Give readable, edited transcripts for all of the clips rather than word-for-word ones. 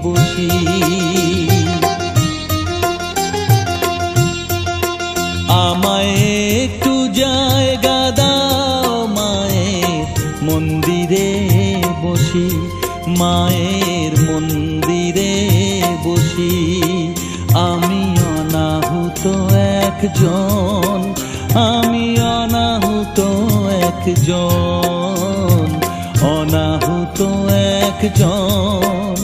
বসি। আমায় একটু জায়গা দাও মায়ের মন্দিরে বসি, মায়ের মন্দিরে বসি। আমি অনাহুত একজন, আমি অনাহুত একজন, অনাহুত একজন।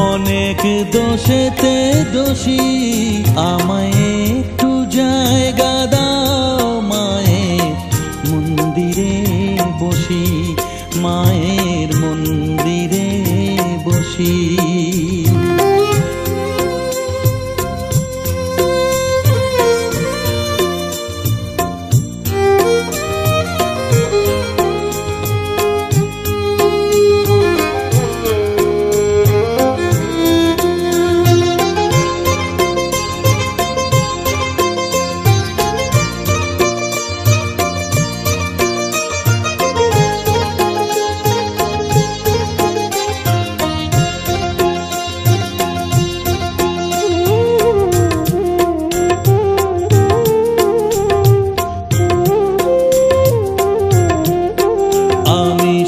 অনেক দোষেতে দোষী, আমায় একটু জায়গা দাও মায়ের মন্দিরে বসি, মায়ের মন্দিরে বসি।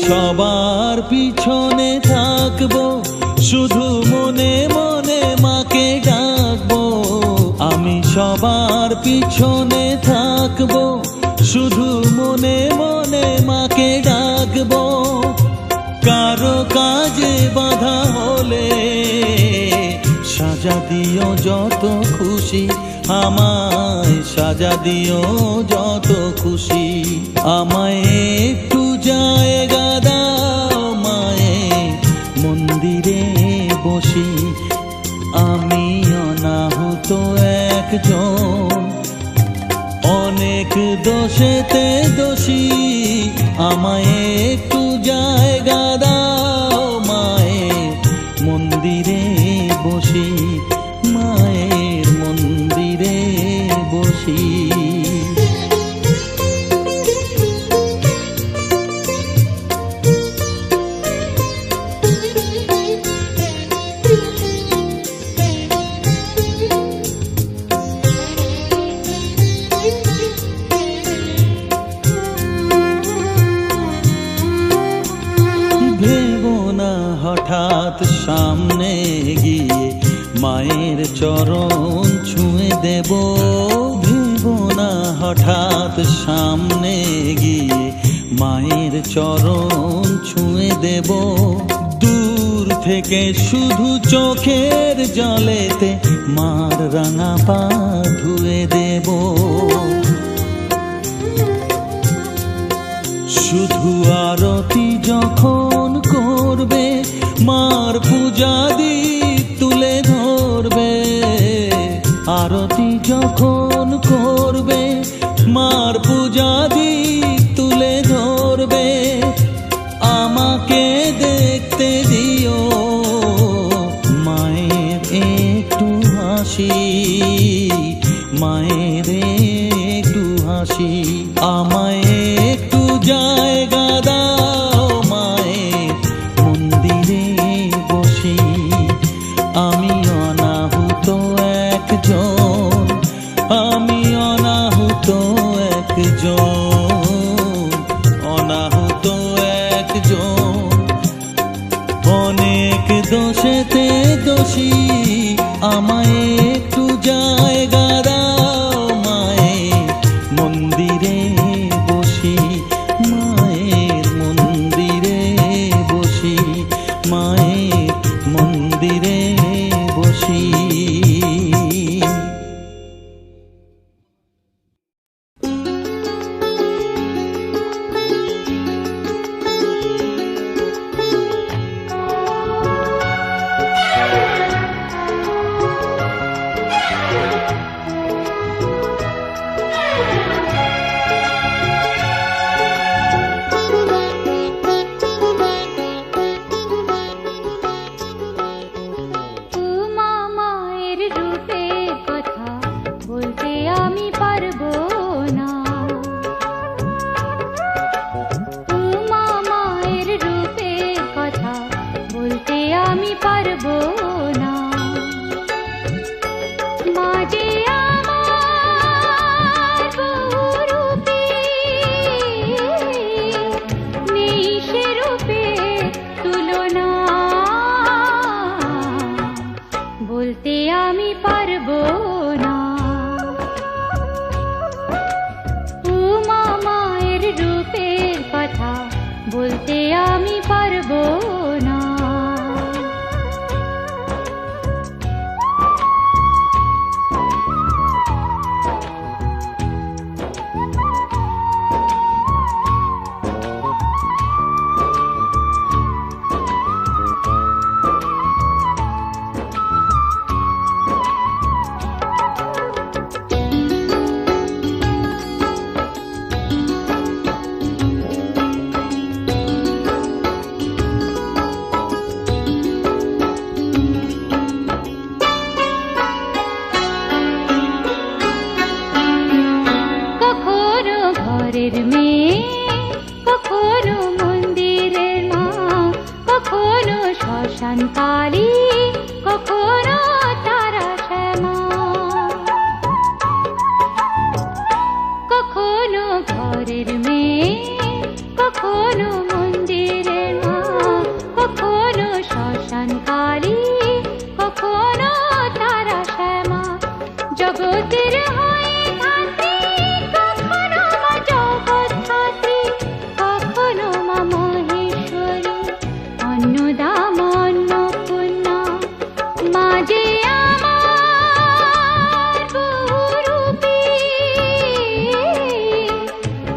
সবার পিছনে থাকবো, শুধু মনে মনে মাকে ডাকবো। আমি সবার পিছনে থাকবো, শুধু মনে মনে মাকে ডাকবো। কারো কাজে বাধা হলে সাজা দিও যত খুশি, আমায় সাজা দিও যত খুশি। আমায় একটু জায়গা দাও মায়ের মন্দিরে বসি, আমি অনাহুত একজন। অনেক দোষেতে দোষী, আমায় একটু জায়গা দাও মায়ের মন্দিরে বসি, মায়ের মন্দিরে বসি। হঠাৎ সামনে গিয়ে মায়ের চরণ ছুঁয়ে দেব, ভেবো না হঠাৎ সামনে গিয়ে মায়ের চরণ ছুঁয়ে দেব। দূর থেকে শুধু চোখের জলেতে মার রাঙা পা ধুয়ে দেব। শুধু আরতি যখন করবে, মার পূজা দীপ তুলে ধরবে। আরতি যখন করবে, মার পূজা দীপ তুলে ধরবে। আমাকে দেখতে দিও মায়ের একটু হাসি, মায়ের একটু হাসি। আমায় একটু জায়গা দাও মায়ের মন্দিরে বসি, আমি অনাহুত একজন, আমি অনাহুত একজন, অনাহুত একজন। অনেক দোষেতে দোষী, আমায় একটু জায়গা দাও মায়ের মন্দিরে বসি, মায়ের মন্দিরে বসি, মায়ের মন্দিরে বসি। আমি পারবো না। মা যে আমার বহুরূপী, নেই সে রূপে তুলনা, বলতে আমি পারবো না। উমা মায়ের রূপের কথা বলতে আমি পারবো না। ঘরের মেয়ে, কখনো মন্দিরের মা, কখনো শ্মশান কালী, কখনো তারা শ্যামা। কখনো ঘরের মেয়ে, কখনো মন্দিরের মা, কখনো শ্মশান কালী, কখনো তারা শ্যামা। জগতের হয়ে ধাত্রী, কখনো মা জগদ্ধাত্রী, কখনো মা মহেশ্বরী, অন্নদাম অন্নপূর্ণা। মা যে আমার বহুরূপী,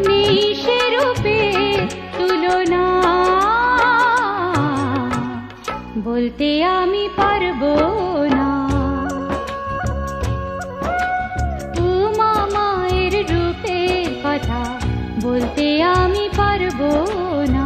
নেই সে রূপে তুলনা, বলতে আমি পারবো না। উমা মায়ের রূপের কথা বলতে আমি পারবো না।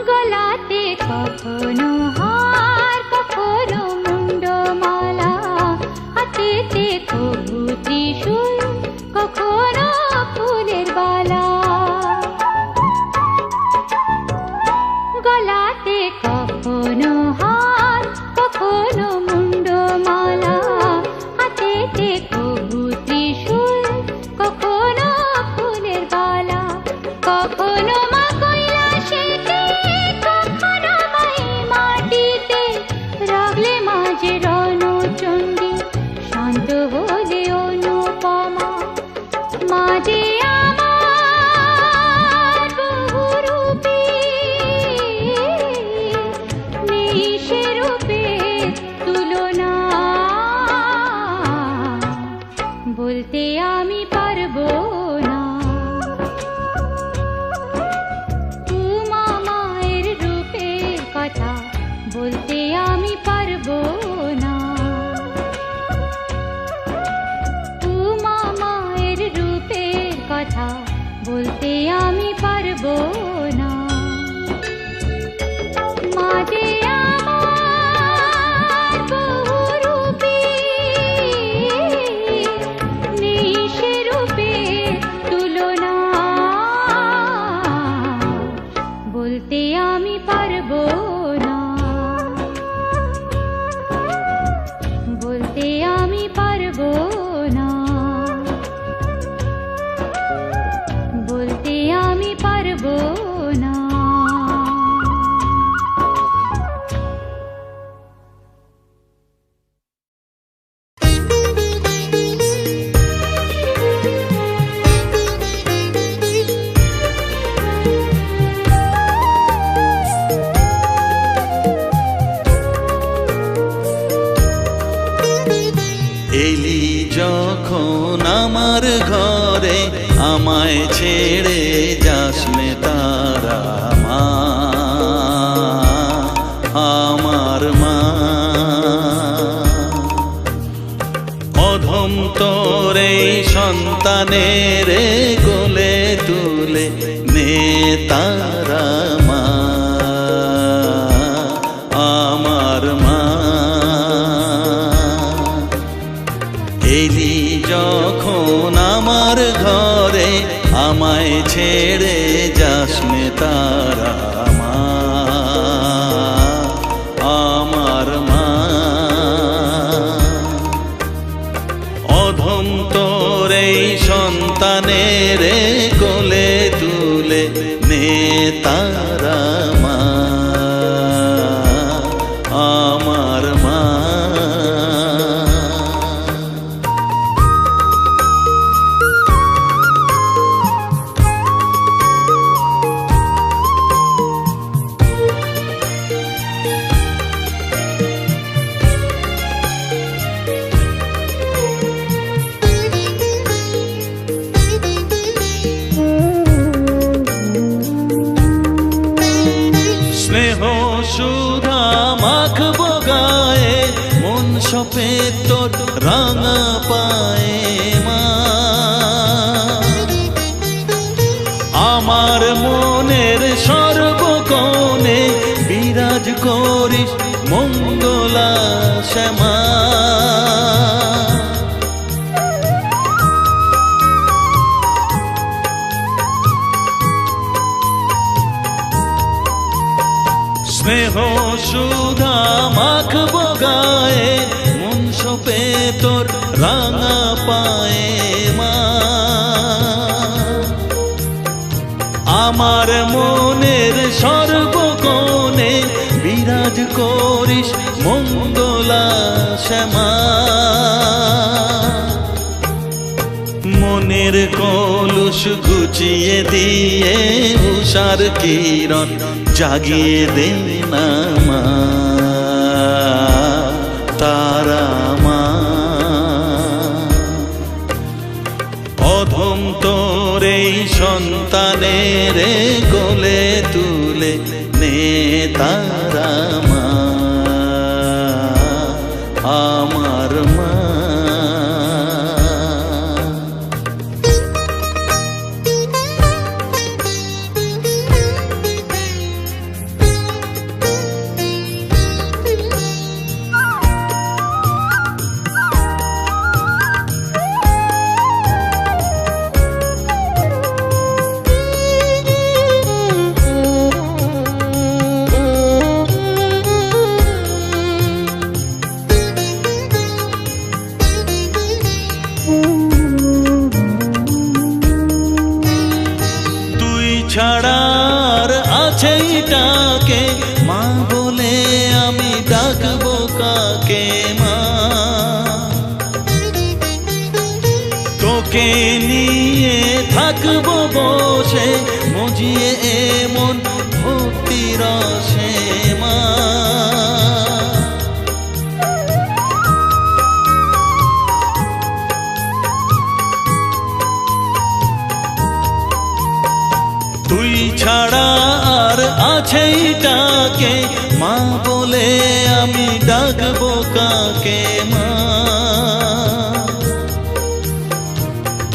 গলাতে কখনো হার, কখনো মুন্ডমালা, হাতেতে কভু ত্রিশূল, কখনো ফুলের বালা। গলাতে কখনো হার, কখনো মুন্ডমালা, হাতেতে কভু ত্রিশূল, কখনো ফুলের বালা। কখনো মা কৈলাসেতে, কখনো মাই মাটিতে, রাগলে মাঝে রণচণ্ডী, শান্ত হলে অনুপমা। মা যে আমার বহুরূপী, নেই সে রূপে তুলনা, বলতে আমি পারবো না। উমা মায়ের রূপের কথা বলতে আমি পারবো না। উমা মায়ের রূপের কথা বলতে আমি পারবো না। মা যে আমার বহুরূপী, নেই সে রূপে তুলনা, বলতে আমি পারবো না। বলতে আমি পারবো না। বলতে আমি পারবো এলি যখন আমার ঘরে আমায় ছেড়ে যাস নে তারা মা, আমার মা। অধম তোর এই সন্তানের কোলে তুলে নে তারা মা, আমার মা। এলি যখন আমার ঘরে আমায় ছেড়ে যাস নে তারা মা, আমার মা। অধম তোর এই সন্তানের কোলে তুলে নে তারা মা, আমার মা। স্নেহ সুধা মাখবো গায়ে, মন সপে তোর রাঙা পায়ে মা। আমার মনের সর্বকোণে বিরাজ করিস মঙ্গলা শ্যামা। স্নেহ সুধা মাখবো গায়ে, মন সপে তোর রাঙা পায়ে মা। আমার মনের সর্বকোণে বিরাজ করিস মঙ্গলা শ্যামা। মনের কলুষ ঘুচিয়ে দিয়ে উষার কিরণ জাগিয়ে দে না মা, তারা মা। অধম তোর এই সন্তানের কোলে তুলে নে তারা মা, আমার মা। ছাড়ার আছেই ডাকে মা বলে আমি ডাকবো কাকে মা। তোকে নিয়ে থাকবো বসে মজিয়ে এমন ভক্তি রসে মা। তুই ছাড়া আর আছেই ডাকে মা বলে আমি ডাকবো কাকে মা।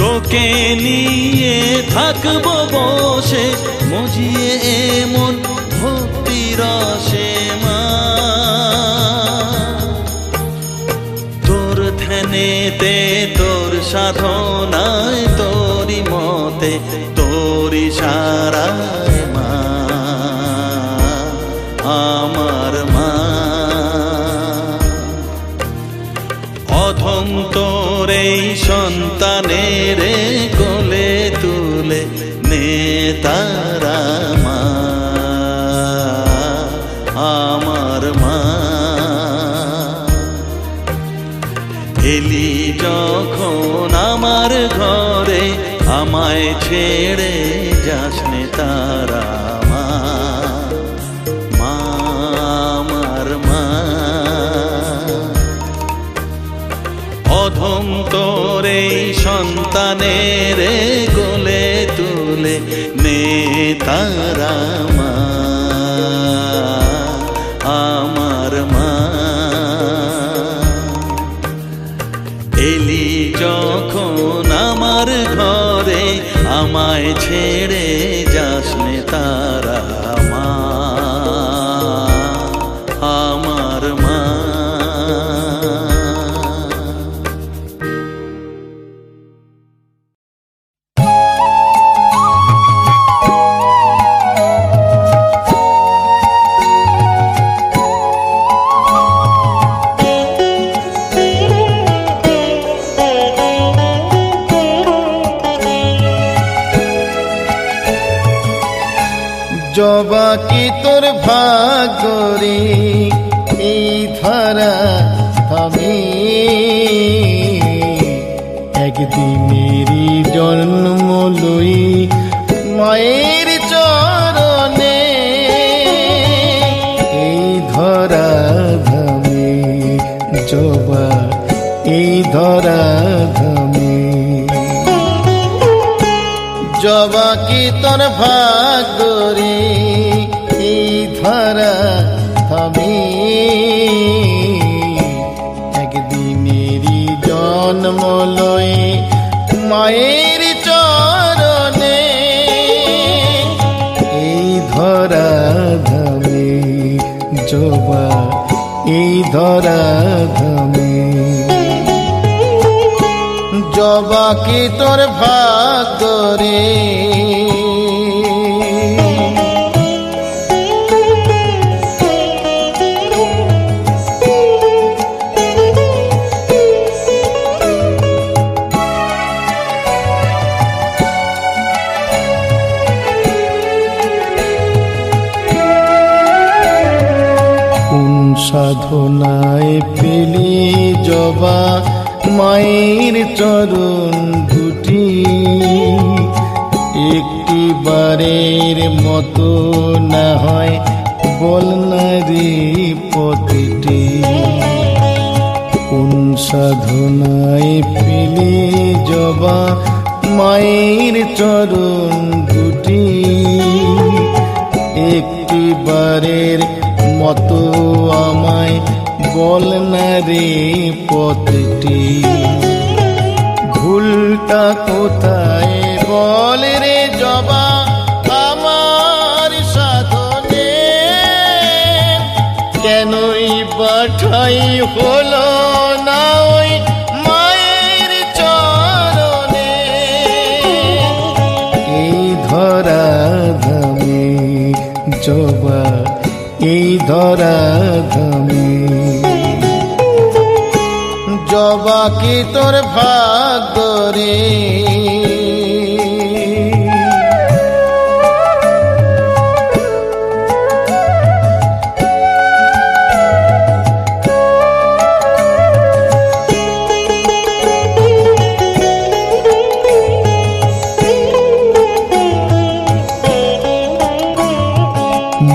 তোকে নিয়ে থাকবো বসে মজিয়ে এমন ভক্তি রসে মা। তোর ধ্যানেতে তোর সাধনায় তোরি মতে তোরি সারায় মা, আমার মা। অধম তোর এই সন্তানের কোলে তুলে নে তারা মা, আমার মা। এলি যখন আমার ঘরে আমায় ছেড়ে যাস নে তারা মা, মা, আমার মা। অধম সন্তানের কোলে তুলে নে তারা মা, আমার মা। এলি যখন আমার ঘরে, আমায় ছেড়ে যাস নে তারা মা, আমার মা। জবা কি তোর ভাগ্য রে এই ধারা থামে, একদিনেরই জন্ম লই মায়ের চরণে, এই ধরা ধামে জবা এই ধরা ধামে। জবা কি তোর ভাগ্য রে এই ধরা থামে, একদিনেরই জন্ম লয় মায়ের চরণে, এই ধরা ধামে জবা এই ধরা ধামে। জবা কি তোর ভাগ্য রে, কোন সাধনায় পেলি জবা মায়ের চরণ দুটি, একটি বারের মতো না হয় বল না রে পথটি। কোন সাধনায় পেলে জবা মায়ের চরণ দুটি, একটি বারের মতো আমায় বল না রে পথটি। ভুলটা কোথায় বল রে জবা আমার সাধনে, কেনই বাঠাই হলো না ওই মায়ের চরণে, এই ধরা ধামে জবা এই ধরা ধামে। জবা কি তোর ভাগ্য রে,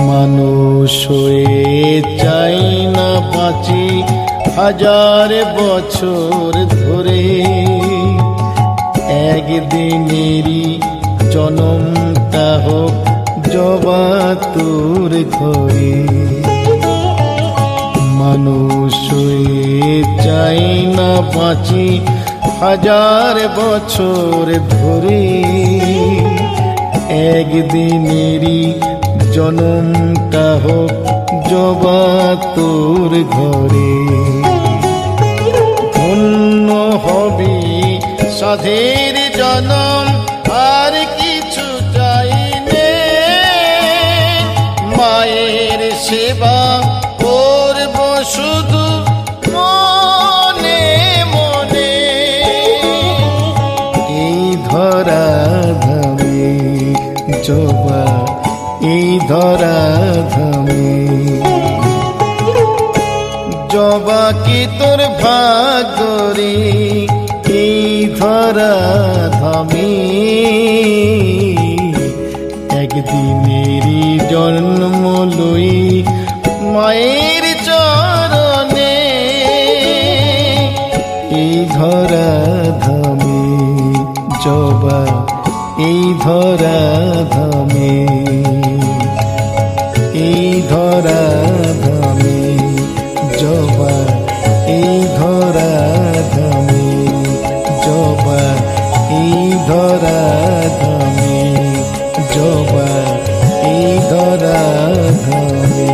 মানুষ হয়ে চাই না বাঁচি হাজার বছর ধরে, একদিনেরই জনমটা হোক জবা তোর ঘরে। মানুষ হয়ে চাই না বাঁচি হাজার বছর ধরে, একদিনেরই জনমটা হোক জবা তোর ঘরে। ধন্য হবি সাধের জনম আর কিছু চাই নে, মায়ের সেবা করব শুধু মনে মনে, এই ধরা ধামে জবা এই ধরা ধামে। জবা কি তোর ভাগ্য রে এই ধরা ধামে, একদিনেরই জন্ম লই মায়ের চরণে, এই ধরা ধামে। জবা এই ধরা ধামে, এই ধরা ধামে, জবা এই ধরা ধামে, জবা এই ধরা ধামে, জবা এই ধরা ধামে।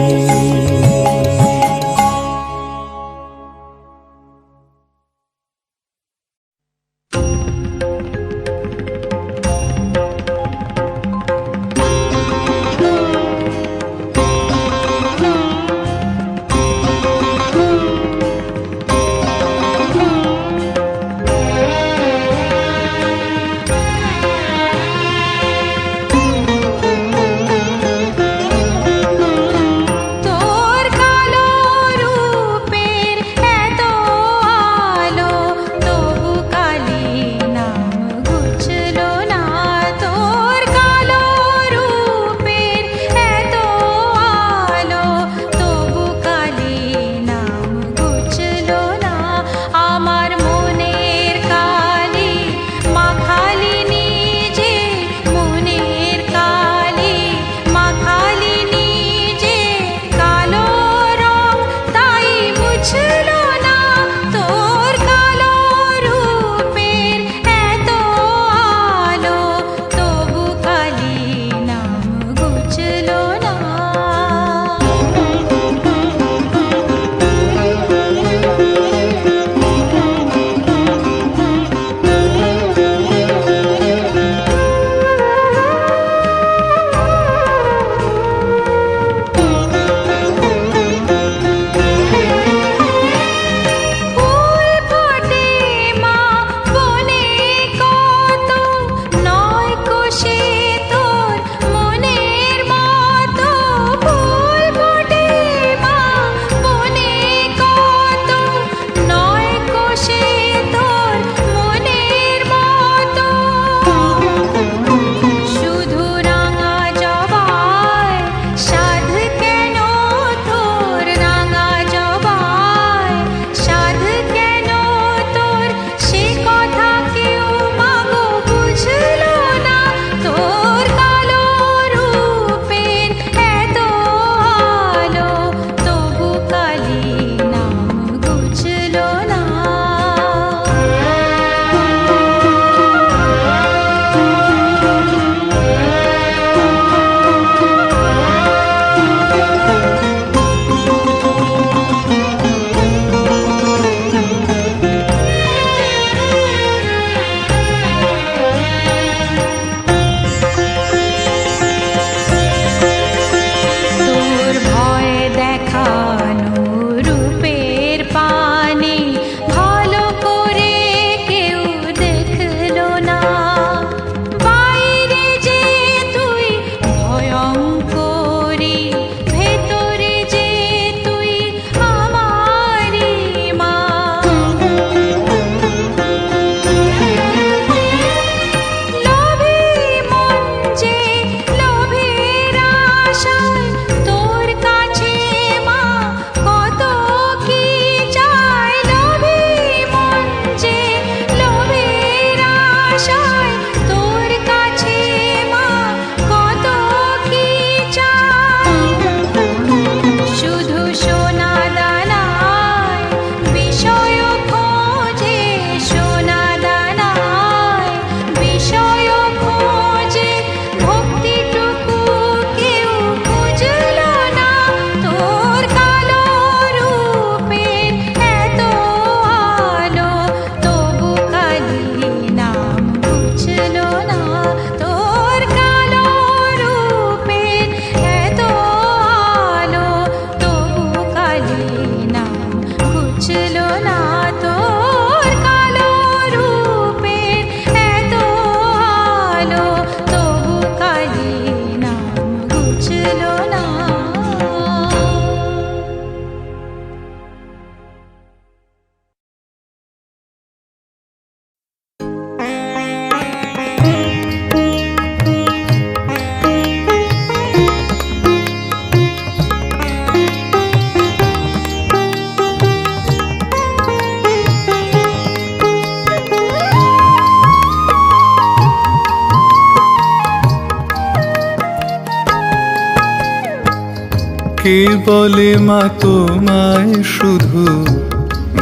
কে বলে মা তোমায় শুধু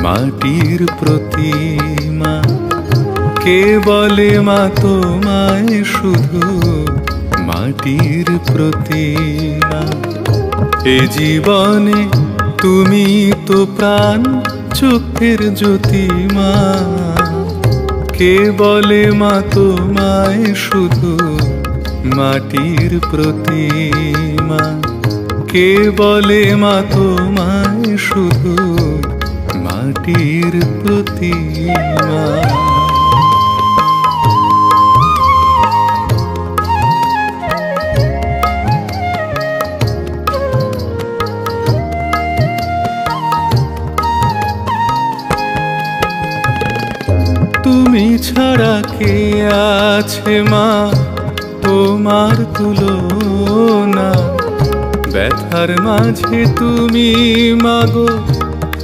মাটির প্রতিমা? কে বলে মা তোমায় শুধু মাটির প্রতিমা? এ জীবনে তুমি তো প্রাণ চোখের জ্যোতিমা। কে বলে মা তোমায় শুধু মাটির প্রতিমা? কে বলে মা তোমায় শুধু মাটির প্রতিমা? তুমি ছাড়া কে আছে মা তোমার তুলনা? ব্যথার মাঝে তুমি মাগো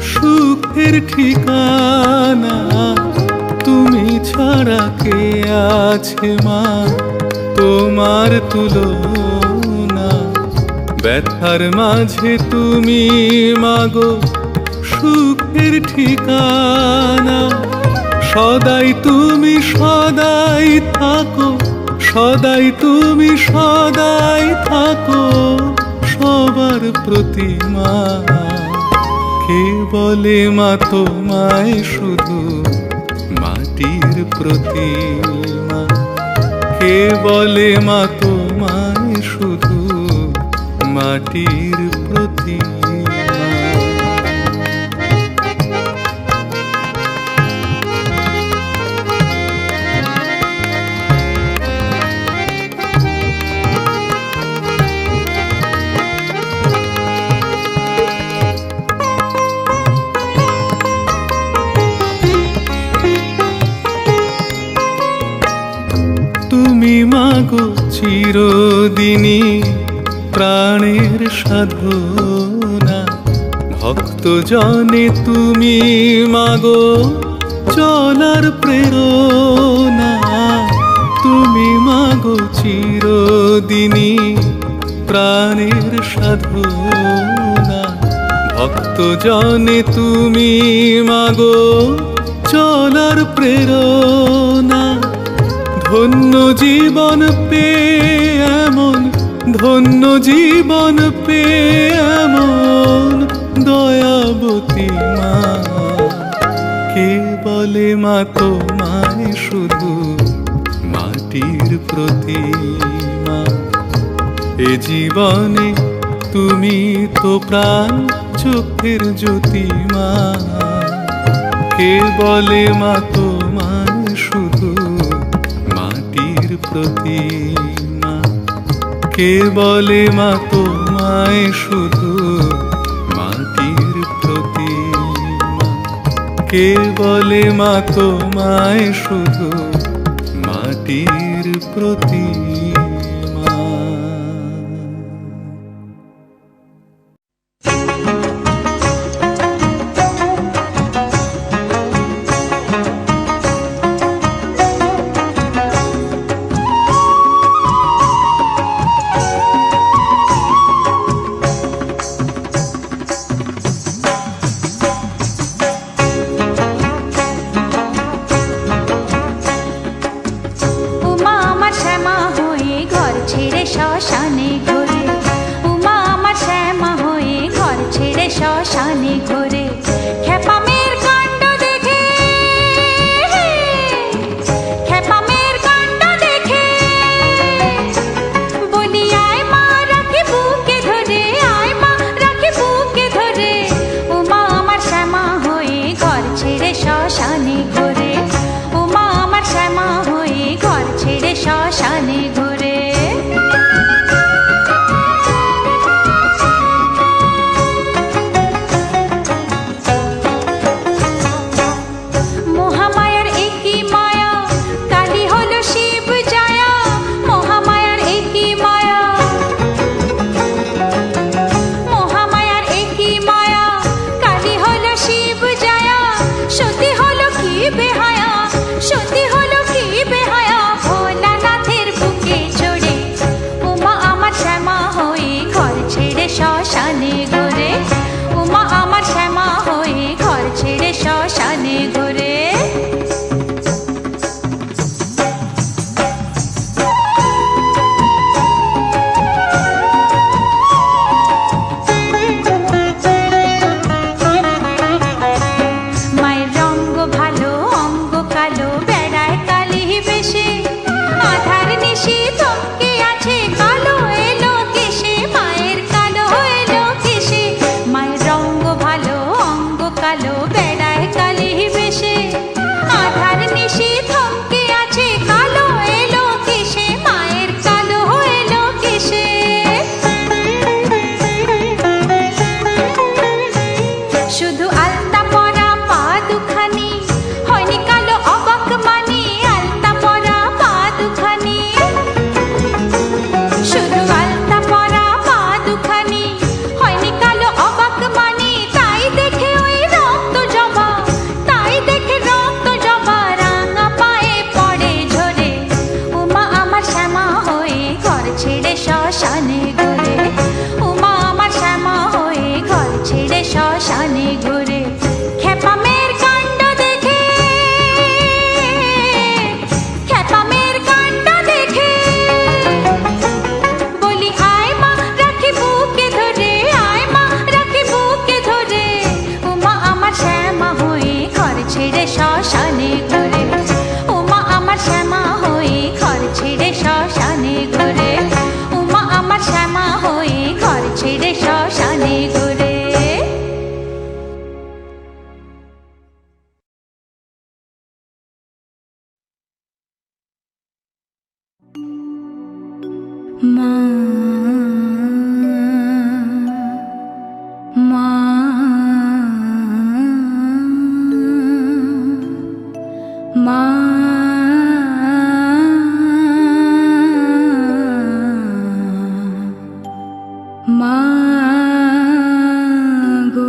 সুখের ঠিকানা। তুমি ছাড়া কে আছে মা তোমার তুলনা? ব্যথার মাঝে তুমি মাগো সুখের ঠিকানা। সদাই তুমি সদাই থাকো, সদাই তুমি সদাই থাকো সবার প্রতিমা। কে বলে মা তোমায় শুধু মাটির প্রতিমা? কে বলে মা তোমায় শুধু মাটির প্রতিমা? তুমি মাগো চিরদিনই প্রাণের সাধনা। ভক্ত জনে তুমি মাগো চলার প্রেরণা। তুমি মাগো চিরদিনই প্রাণের সাধনা। ভক্ত জনে তুমি মাগো চলার প্রেরণা। ধন্য জীবন পেয়ে এমন, ধন্য জীবন পেয়ে এমন দয়াবতী মা। কে বলে মা তোমায় শুধু মাটির প্রতিমা? এ জীবনে তুমি তো প্রাণ চোখের জ্যোতিমা। কে বলে মা তোমায় শুধু মাটির প্রতিমা? কে বলে মা তোমায় শুধু মাটির প্রতিমা? কে বলে মা তোমায় শুধু মাটির প্রতিমা? ও মা আমার শ্যামা শ্মশানে ঘুরে, ওমা আমার শ্যামা হয়ে ঘর ছেড়ে শ্মশানে ঘুরে, ওমা আমার শ্যামা হয়ে ঘর ছেড়ে শ্মশানে ঘুরে। মা মা মা মা গো।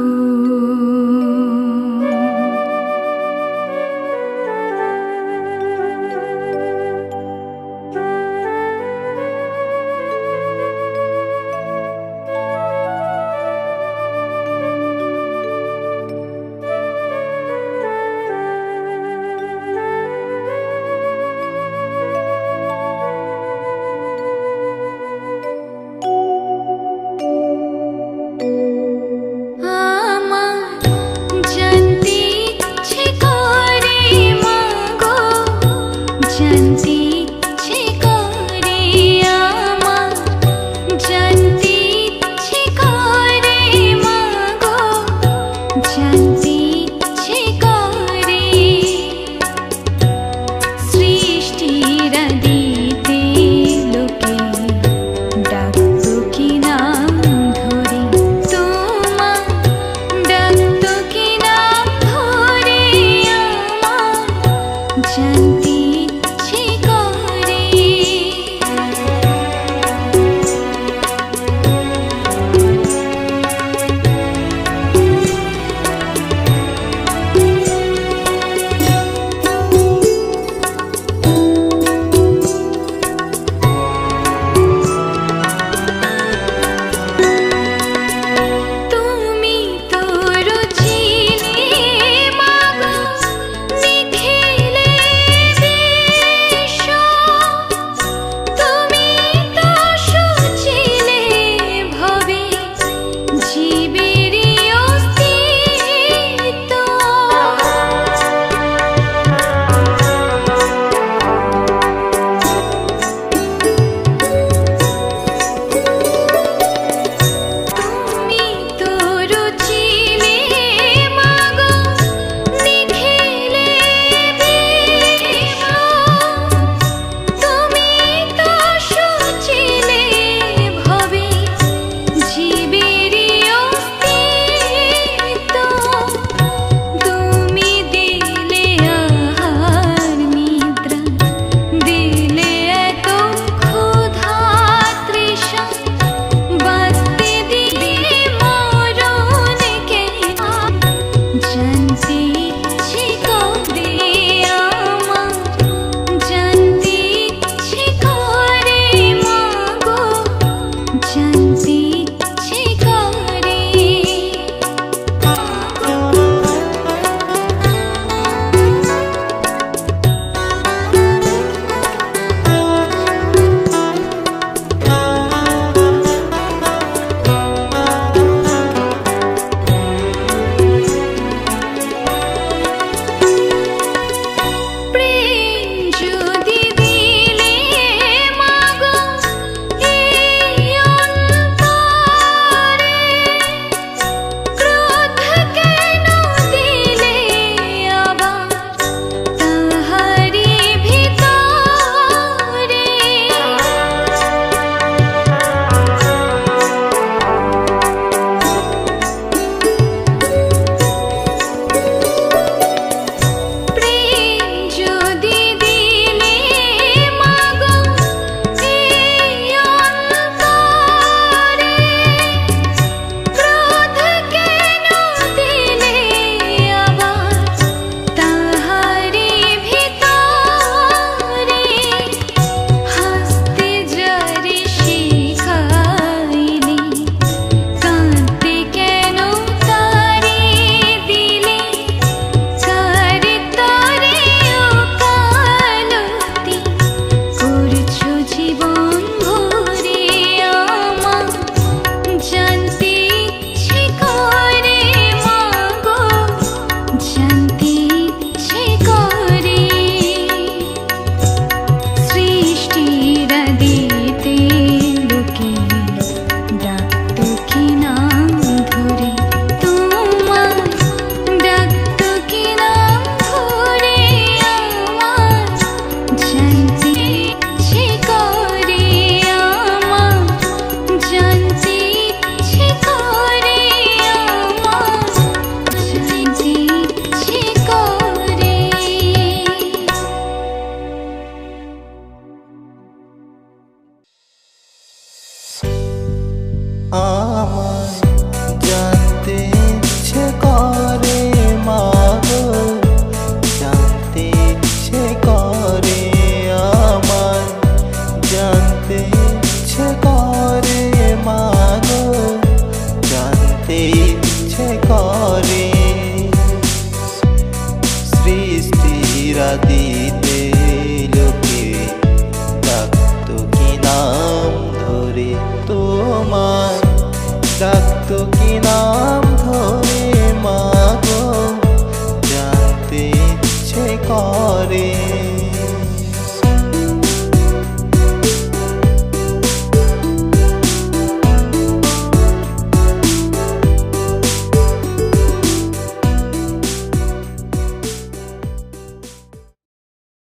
জানি